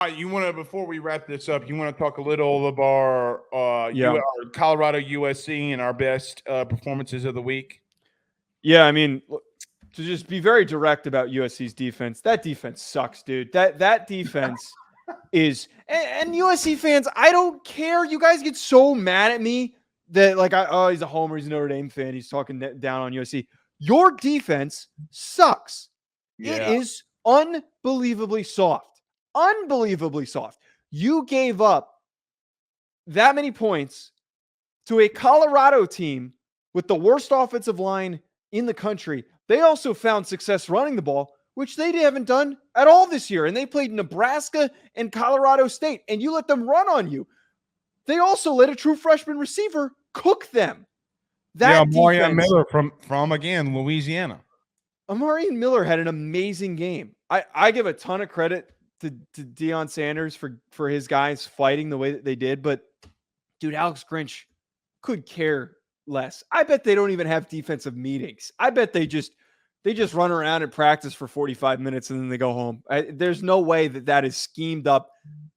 All right, you want to before we wrap this up, you want to talk a little of our Yeah. our Colorado USC and our best performances of the week. Yeah, I mean, to just be very direct about USC's defense, that defense sucks, dude. That defense is and USC fans, I don't care. You guys get so mad at me that like he's a homer, he's a Notre Dame fan, he's talking down on USC. Your defense sucks. It Yeah. is unbelievably soft. Unbelievably soft. You gave up that many points to a Colorado team with the worst offensive line in the country. They also found success running the ball, which they haven't done at all this year. And they played Nebraska and Colorado State, and you let them run on you. They also let a true freshman receiver cook them. Marion Miller from again Louisiana. Amarian Miller had an amazing game. I give a ton of credit to Deion Sanders for his guys fighting the way that they did, but dude, Alex Grinch could care less. I bet they don't even have defensive meetings. I bet they just run around and practice for 45 minutes and then they go home. There's no way that is schemed up,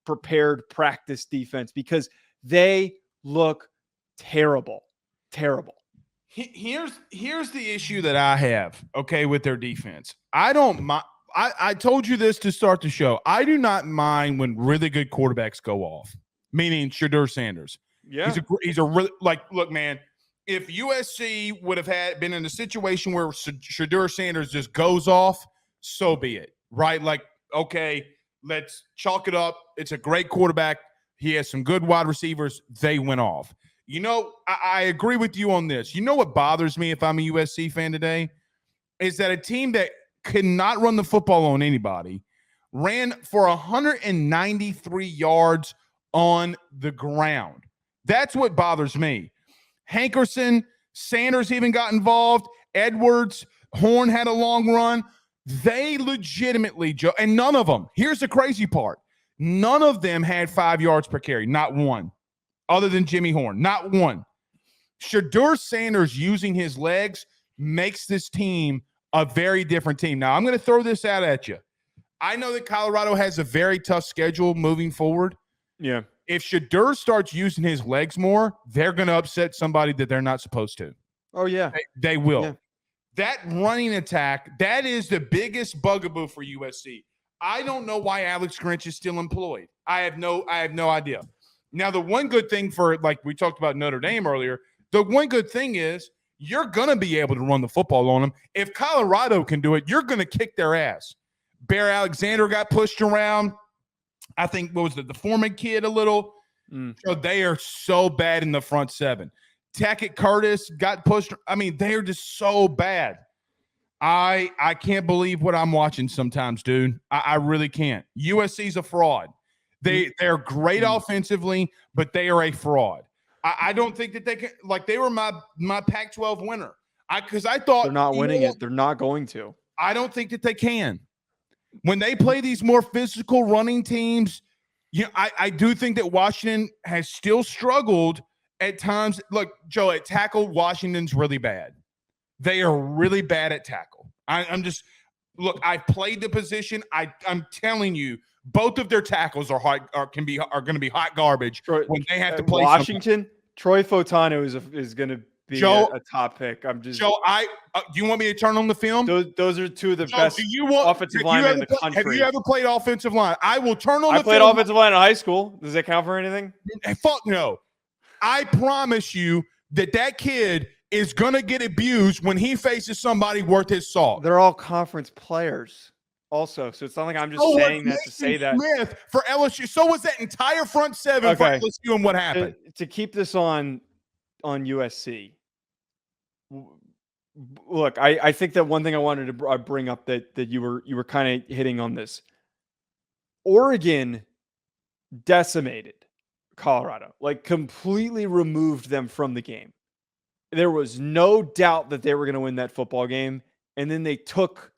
prepared practice defense because they look terrible. Terrible. Here's the issue that I have, okay, with their defense. I don't mind. I told you this to start the show. I do not mind when really good quarterbacks go off, meaning Shedeur Sanders. Yeah. He's a really, look, man, if USC would have been in a situation where Shedeur Sanders just goes off, so be it, right? Like, okay, let's chalk it up. It's a great quarterback. He has some good wide receivers. They went off. You know, I agree with you on this. You know what bothers me if I'm a USC fan today is that a team that could not run the football on anybody ran for 193 yards on the ground. That's what bothers me. Hankerson, Sanders even got involved. Edwards, Horn had a long run. They legitimately, and none of them, here's the crazy part, none of them had 5 yards per carry, not one. Other than Jimmy Horn, not one. Shedeur Sanders using his legs makes this team a very different team. Now, I'm going to throw this out at you. I know that Colorado has a very tough schedule moving forward. Yeah. If Shedeur starts using his legs more, they're going to upset somebody that they're not supposed to. Oh, yeah. They will. Yeah. That running attack, that is the biggest bugaboo for USC. I don't know why Alex Grinch is still employed. I have no idea. Now, the one good thing for, like we talked about Notre Dame earlier, the one good thing is you're going to be able to run the football on them. If Colorado can do it, you're going to kick their ass. Bear Alexander got pushed around. I think, what was it, the Foreman kid a little? So they are so bad in the front seven. Tackett Curtis got pushed. I mean, they are just so bad. I can't believe what I'm watching sometimes, dude. I really can't. USC's a fraud. They're great offensively, but they are a fraud. I don't think that they can, like, they were my Pac-12 winner. Because I thought they're not winning it. They're not going to. I don't think that they can. When they play these more physical running teams, I do think that Washington has still struggled at times. Look, Joe, at tackle, Washington's really bad. They are really bad at tackle. I'm just – look, I've played the position. I'm telling you, both of their tackles are going to be hot garbage when they have to play Washington. Somebody. Troy Fotano is going to be a top pick. I'm just Joe. Do you want me to turn on the film? Those are two of the best offensive linemen in the country. Have you ever played offensive line? I will turn on. I played offensive line in high school. Does that count for anything? Fuck no. I promise you that kid is going to get abused when he faces somebody worth his salt. They're all conference players. Also, so it's not like I'm just saying that to say that. Smith for LSU. So was that entire front seven for LSU, and what happened? To keep this on USC. Look, I think that one thing I wanted to bring up that you were kind of hitting on this. Oregon decimated Colorado, like completely removed them from the game. There was no doubt that they were going to win that football game, and then they took.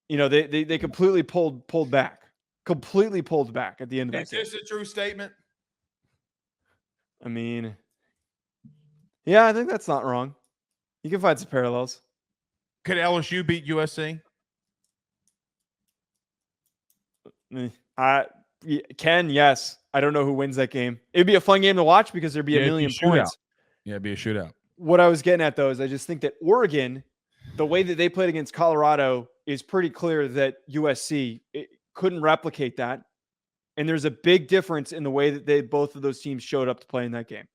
They completely pulled back. Completely pulled back at the end of that game. Is this a true statement? I mean, yeah, I think that's not wrong. You can find some parallels. Could LSU beat USC? Ken, yes. I don't know who wins that game. It'd be a fun game to watch because there'd be a million points. Yeah, it'd be a shootout. What I was getting at, though, is I just think that Oregon, the way that they played against Colorado, is pretty clear that USC couldn't replicate that. And there's a big difference in the way that both of those teams showed up to play in that game.